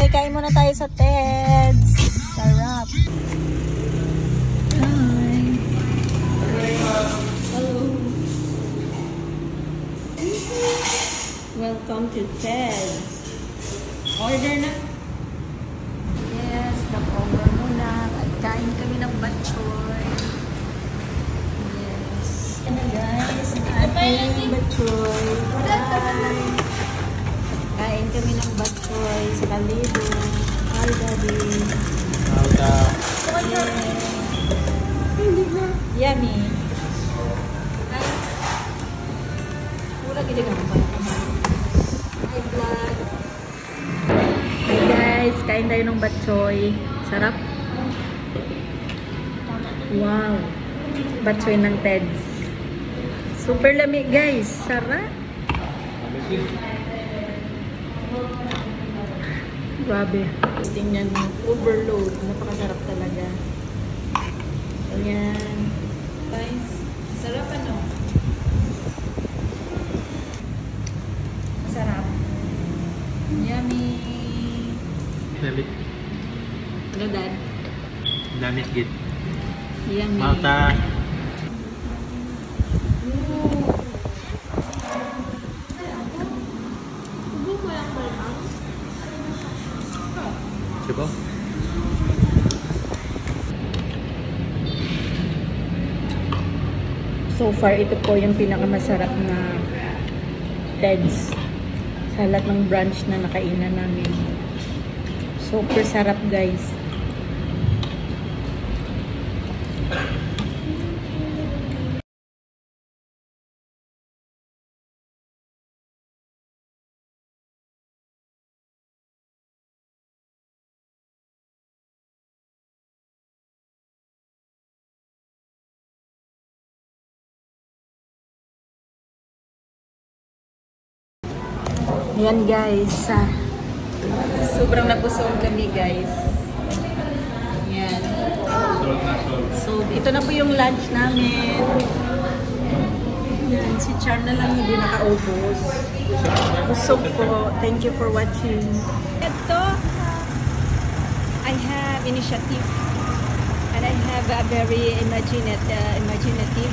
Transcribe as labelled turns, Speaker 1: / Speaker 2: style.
Speaker 1: Hi! Kain muna tayo sa Ted's. Sarap. Hi! Hello! Welcome to Ted's. Order na. Yes, nag-over muna. At kain kami ng batchoy. Yes. Ano guys, ating batchoy. Hi! Kain kami ng batchoy sa Kalibo. Hi, Daddy. Yeah. Yummy. Pura gini gambar. Hi, vlog. Hi guys, kain tayo ng batchoy. Sarap. Wow. Batchoy ng Ted's. Super lamig guys. Sarap. Grabe. Tingnan mo. Overload. Napakasarap talaga. Ayan. Guys, sarap ano? Masarap. Yummy.
Speaker 2: Namit.
Speaker 1: Ano, Dad?
Speaker 2: Namit git.
Speaker 1: Yummy.
Speaker 2: Malta. Diba?
Speaker 1: So far, ito po yung pinakamasarap na Ted's sa lahat ng branch na nakainan namin. Super sarap guys. Ayan guys, sobrang nabusog kami guys. Ayan. So, ito na po yung lunch namin. Ayan, si Char na lang hindi nakaubos. Busog po. Thank you for watching. Ito, I have initiative and I have a very imaginative